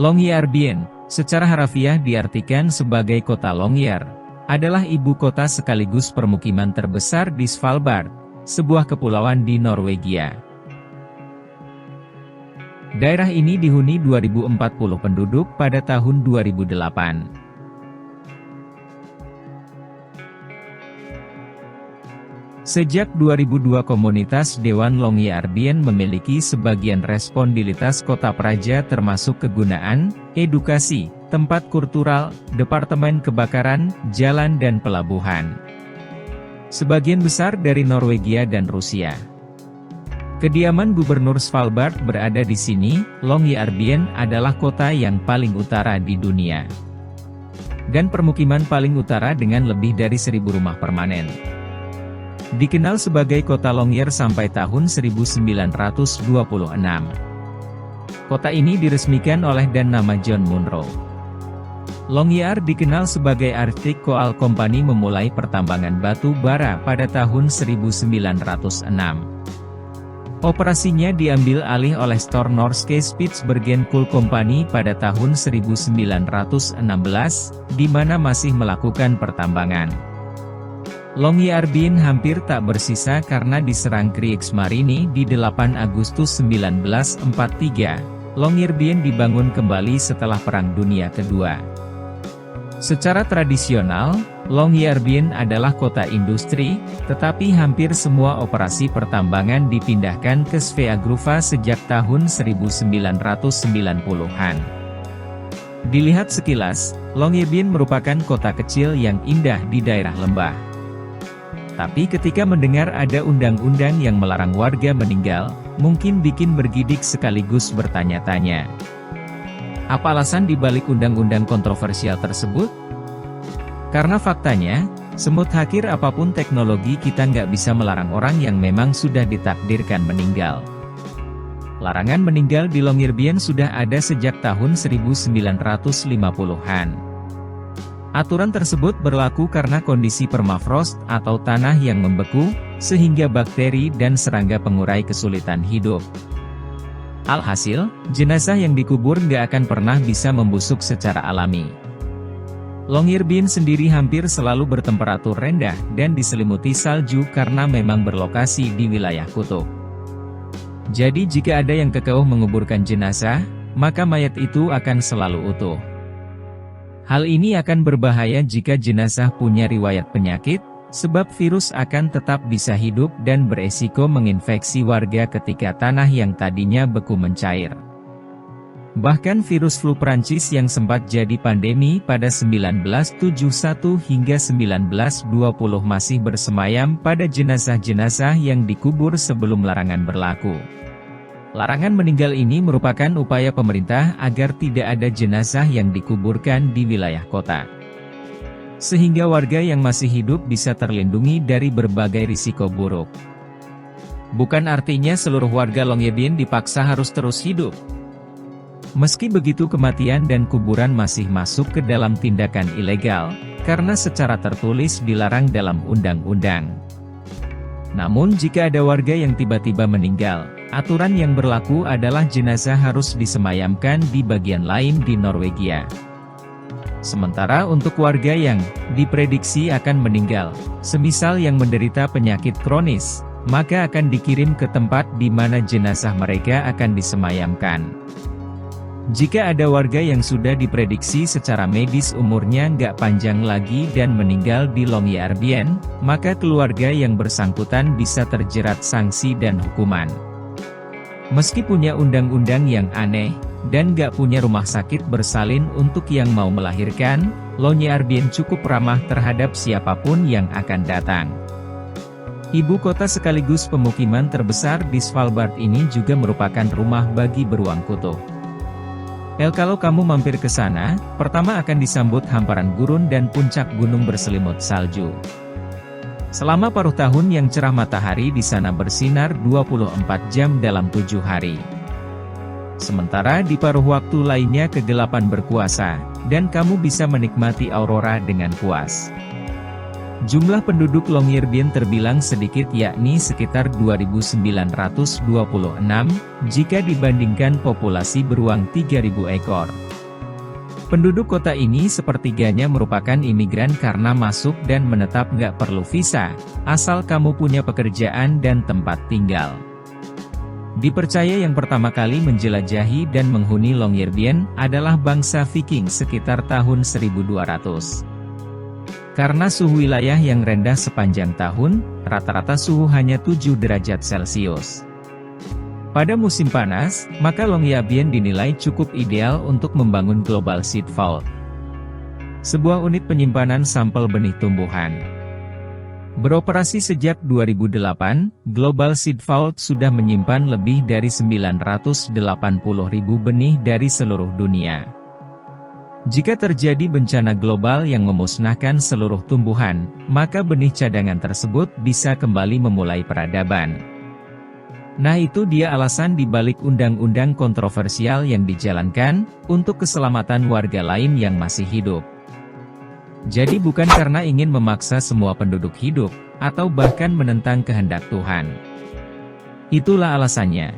Longyearbyen, secara harafiah diartikan sebagai kota Longyear, adalah ibu kota sekaligus permukiman terbesar di Svalbard, sebuah kepulauan di Norwegia. Daerah ini dihuni 2040 penduduk pada tahun 2008. Sejak 2002 komunitas Dewan Longyearbyen memiliki sebagian responsibilitas kota praja termasuk kegunaan, edukasi, tempat kultural, departemen kebakaran, jalan dan pelabuhan. Sebagian besar dari Norwegia dan Rusia. Kediaman Gubernur Svalbard berada di sini. Longyearbyen adalah kota yang paling utara di dunia. Dan permukiman paling utara dengan lebih dari 1.000 rumah permanen. Dikenal sebagai kota Longyear sampai tahun 1926. Kota ini diresmikan oleh dan nama John Munro. Longyear dikenal sebagai Arctic Coal Company memulai pertambangan batu bara pada tahun 1906. Operasinya diambil alih oleh Store Norske Spitsbergen Coal Company pada tahun 1916, di mana masih melakukan pertambangan. Longyearbyen hampir tak bersisa karena diserang Kriegsmarine di 8 Agustus 1943. Longyearbyen dibangun kembali setelah Perang Dunia Kedua. Secara tradisional, Longyearbyen adalah kota industri, tetapi hampir semua operasi pertambangan dipindahkan ke Sveagruva sejak tahun 1990-an. Dilihat sekilas, Longyearbyen merupakan kota kecil yang indah di daerah lembah. Tapi ketika mendengar ada undang-undang yang melarang warga meninggal, mungkin bikin bergidik sekaligus bertanya-tanya. Apa alasan dibalik undang-undang kontroversial tersebut? Karena faktanya, semut hakir apapun teknologi kita nggak bisa melarang orang yang memang sudah ditakdirkan meninggal. Larangan meninggal di Longyearbyen sudah ada sejak tahun 1950-an. Aturan tersebut berlaku karena kondisi permafrost atau tanah yang membeku, sehingga bakteri dan serangga pengurai kesulitan hidup. Alhasil, jenazah yang dikubur nggak akan pernah bisa membusuk secara alami. Longyearbyen sendiri hampir selalu bertemperatur rendah dan diselimuti salju karena memang berlokasi di wilayah kutub. Jadi jika ada yang kekeh menguburkan jenazah, maka mayat itu akan selalu utuh. Hal ini akan berbahaya jika jenazah punya riwayat penyakit, sebab virus akan tetap bisa hidup dan beresiko menginfeksi warga ketika tanah yang tadinya beku mencair. Bahkan virus flu Prancis yang sempat jadi pandemi pada 1971 hingga 1920 masih bersemayam pada jenazah-jenazah yang dikubur sebelum larangan berlaku. Larangan meninggal ini merupakan upaya pemerintah agar tidak ada jenazah yang dikuburkan di wilayah kota. Sehingga warga yang masih hidup bisa terlindungi dari berbagai risiko buruk. Bukan artinya seluruh warga Longyearbyen dipaksa harus terus hidup. Meski begitu kematian dan kuburan masih masuk ke dalam tindakan ilegal, karena secara tertulis dilarang dalam undang-undang. Namun jika ada warga yang tiba-tiba meninggal, aturan yang berlaku adalah jenazah harus disemayamkan di bagian lain di Norwegia. Sementara untuk warga yang diprediksi akan meninggal, semisal yang menderita penyakit kronis, maka akan dikirim ke tempat di mana jenazah mereka akan disemayamkan. Jika ada warga yang sudah diprediksi secara medis umurnya nggak panjang lagi dan meninggal di Longyearbyen, maka keluarga yang bersangkutan bisa terjerat sanksi dan hukuman. Meski punya undang-undang yang aneh, dan nggak punya rumah sakit bersalin untuk yang mau melahirkan, Longyearbyen cukup ramah terhadap siapapun yang akan datang. Ibu kota sekaligus pemukiman terbesar di Svalbard ini juga merupakan rumah bagi beruang kutub. Kalau kamu mampir ke sana, pertama akan disambut hamparan gurun dan puncak gunung berselimut salju. Selama paruh tahun yang cerah matahari di sana bersinar 24 jam dalam 7 hari. Sementara di paruh waktu lainnya kegelapan berkuasa, dan kamu bisa menikmati aurora dengan puas. Jumlah penduduk Longyearbyen terbilang sedikit yakni sekitar 2.926, jika dibandingkan populasi beruang 3.000 ekor. Penduduk kota ini sepertiganya merupakan imigran karena masuk dan menetap nggak perlu visa, asal kamu punya pekerjaan dan tempat tinggal. Dipercaya yang pertama kali menjelajahi dan menghuni Longyearbyen adalah bangsa Viking sekitar tahun 1200. Karena suhu wilayah yang rendah sepanjang tahun, rata-rata suhu hanya 7 derajat Celcius. Pada musim panas, maka Longyearbyen dinilai cukup ideal untuk membangun Global Seed Vault, sebuah unit penyimpanan sampel benih tumbuhan. Beroperasi sejak 2008, Global Seed Vault sudah menyimpan lebih dari 980.000 benih dari seluruh dunia. Jika terjadi bencana global yang memusnahkan seluruh tumbuhan, maka benih cadangan tersebut bisa kembali memulai peradaban. Nah, itu dia alasan dibalik undang-undang kontroversial yang dijalankan, untuk keselamatan warga lain yang masih hidup. Jadi bukan karena ingin memaksa semua penduduk hidup, atau bahkan menentang kehendak Tuhan. Itulah alasannya.